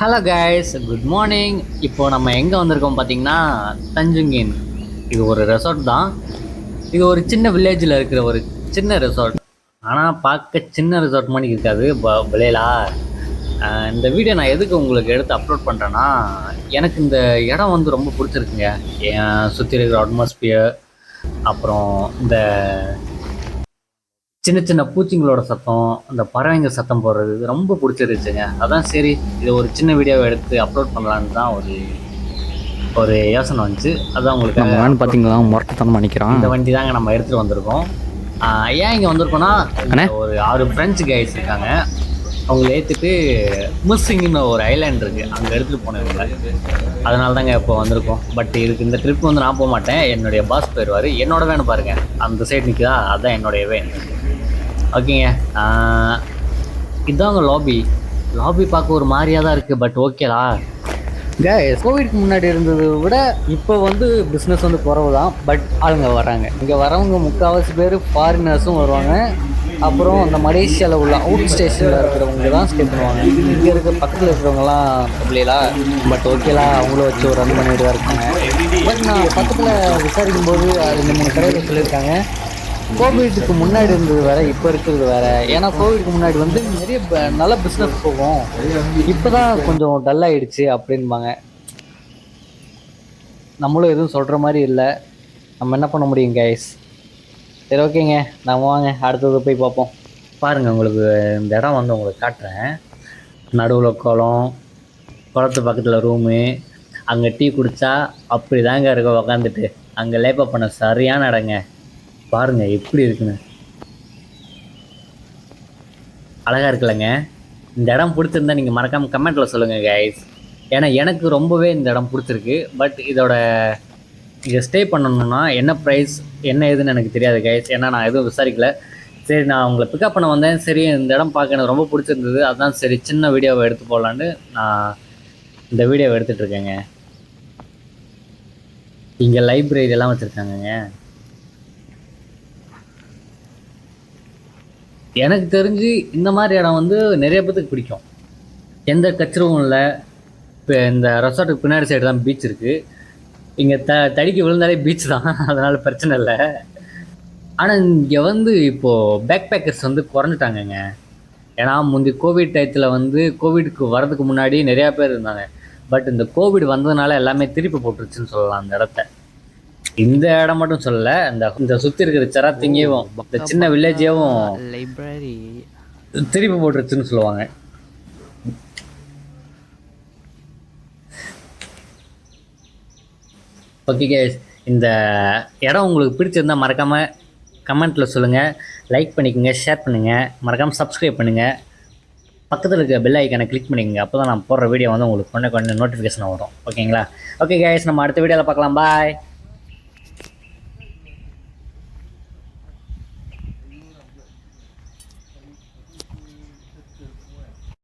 Hello guys, good morning. இப்போ நம்ம எங்கே வந்திருக்கோம் பார்த்தீங்கன்னா தஞ்சுங்கின். இது ஒரு ரெசார்ட் தான். இது ஒரு சின்ன வில்லேஜில் இருக்கிற ஒரு சின்ன ரெசார்ட். ஆனால் பார்க்க சின்ன ரெசார்ட் மாதிரி இருக்காது விளையலா. இந்த வீடியோ நான் எதுக்கு உங்களுக்கு எடுத்து அப்லோட் பண்ணுறேன்னா, எனக்கு இந்த இடம் வந்து ரொம்ப பிடிச்சிருக்குங்க. என் சுற்றி இருக்கிற அட்மாஸ்பியர், அப்புறம் இந்த சின்ன சின்ன பூச்சிங்களோட சத்தம், அந்த பறவைங்க சத்தம் போடுறது ரொம்ப பிடிச்சிருச்சுங்க. அதான் சரி, இதை ஒரு சின்ன வீடியோவை எடுத்து அப்லோட் பண்ணலான்னு தான் ஒரு ஒரு யோசனை வந்துச்சு. அதான் உங்களுக்கு பார்த்தீங்களா முரட்டத்தனம் பண்ணிக்கிறான். இந்த வண்டி தாங்க நம்ம எடுத்துகிட்டு வந்திருக்கோம். ஏன் இங்கே வந்திருக்கோன்னா, ஒரு 6 ஃப்ரெண்ட்ஸ் கைஸ் இருக்காங்க. அவங்கள ஏற்றிட்டு முஸ்ஸிங்னு ஒரு ஐலாண்ட் இருக்குது, அங்கே எடுத்துகிட்டு போனவங்க. அதனால தாங்க இப்போ வந்திருக்கோம். பட் இதுக்கு இந்த ட்ரிப் வந்து நான் போக மாட்டேன், என்னுடைய பாஸ் போயிடுவார். என்னோட வேணும் பாருங்கள், அந்த சைடு நிற்குதா, அதுதான் என்னுடைய வேன். ஓகேங்க, இதுதாங்க லாபி பார்க்க ஒரு மாதிரியாக தான் இருக்குது. பட் ஓகேலா கைஸ், கோவிட்க்கு முன்னாடி இருந்ததை விட இப்போ வந்து பிஸ்னஸ் வந்து குறவு தான். பட் ஆளுங்க வராங்க. இங்கே வரவங்க முக்கால்வாசி பேர் ஃபாரினர்ஸும் வருவாங்க. அப்புறம் அந்த மலேசியாவில் உள்ள அவுட் ஸ்டேஷனில் இருக்கிறவங்க தான் ஸ்டே பண்ணுவாங்க. இங்கே இருக்க பக்கத்தில் இருக்கிறவங்கலாம் அப்படிங்களா. பட் ஓகேலா, அவங்கள வச்சு ஒரு ரன் பண்ணிட்டு தான் இருக்காங்க. பட் நான் பக்கத்தில் விசாரிக்கும் போது 2-3 கடையில் சொல்லியிருக்காங்க, கோவிடுக்கு முன்னாடி இருந்தது வேறு, இப்போ இருக்கிறது வேறு. ஏன்னா கோவிடுக்கு முன்னாடி வந்து நிறைய நல்ல பிஸ்னஸ் போகும், இப்போ தான் கொஞ்சம் டல்லாகிடுச்சு அப்படின்பாங்க. நம்மளும் எதுவும் சொல்கிற மாதிரி இல்லை, நம்ம என்ன பண்ண முடியும் கைஸ். சரி ஓகேங்க, நம்ம வாங்க அடுத்தது போய் பார்ப்போம். பாருங்கள், உங்களுக்கு இந்த இடம் வந்து உங்களுக்கு காட்டுறேன். நடுவில் குளத்து பக்கத்தில் ரூமு, அங்கே டீ குடித்தா அப்படி தாங்க இருக்க உக்காந்துட்டு. அங்கே லேப்பப் பண்ண சரியான இடங்க. பாருங்க எப்படி இருக்குன்னு, அழகா இருக்குல்லங்க. இந்த இடம் பிடிச்சிருந்தா நீங்கள் மறக்காமல் கமெண்ட்டில் சொல்லுங்கள் கைஸ். ஏன்னா எனக்கு ரொம்பவே இந்த இடம் பிடிச்சிருக்கு. பட் இதோட இங்கே ஸ்டே பண்ணணுன்னா என்ன ப்ரைஸ் என்ன ஏதுன்னு எனக்கு தெரியாது கைஸ், ஏன்னா நான் எதுவும் விசாரிக்கல. சரி, நான் உங்களை பிக்கப் பண்ண வந்தேன். சரி, இந்த இடம் பார்க்க எனக்கு ரொம்ப பிடிச்சிருந்தது. அதுதான் சரி சின்ன வீடியோவை எடுத்து போடலான்னு நான் இந்த வீடியோவை எடுத்துகிட்ருக்கேங்க. இங்கே லைப்ரரி எல்லாம் வச்சுருக்காங்கங்க. எனக்கு தெரிஞ்சு இந்த மாதிரி இடம் வந்து நிறைய பேத்துக்கு பிடிக்கும். எந்த கச்சரவும் இல்லை. இப்போ இந்த ரெசார்ட்டுக்கு பின்னாடி சைடு தான் பீச் இருக்குது. இங்கே தடிக்கி விழுந்தாலே பீச் தான், அதனால் பிரச்சனை இல்லை. ஆனால் இங்கே வந்து இப்போது பேக் பேக்கர்ஸ் வந்து குறைஞ்சிட்டாங்கங்க. ஏன்னா முந்தி கோவிட் டயத்தில் வந்து கோவிடுக்கு வரதுக்கு முன்னாடி நிறையா பேர் இருந்தாங்க. பட் இந்த கோவிட் வந்ததுனால எல்லாமே திருப்பி போட்டுருச்சுன்னு சொல்லலாம் அந்த இடத்த. இந்த இடம் மட்டும் சொல்லல, இந்த சுற்றி இருக்கிற சராத்திங்கேயும் இந்த சின்ன வில்லேஜையும் லைப்ரரி திருப்பி போட்டுருச்சுன்னு சொல்லுவாங்க. ஓகே கைஸ், இந்த இடம் உங்களுக்கு பிடிச்சிருந்தா மறக்காமல் கமெண்ட்டில் சொல்லுங்கள். லைக் பண்ணிக்கோங்க, ஷேர் பண்ணுங்கள், மறக்காமல் சப்ஸ்கிரைப் பண்ணுங்கள். பக்கத்தில் இருக்க பெல் ஐக்கானை கிளிக் பண்ணிக்கோங்க. அப்போ தான் நான் போடுற வீடியோ வந்து உங்களுக்கு கொண்டு நோட்டிஃபிகேஷன் வரும். ஓகேங்களா? ஓகே கைஸ், நம்ம அடுத்த வீடியோவில் பார்க்கலாம். பாய்.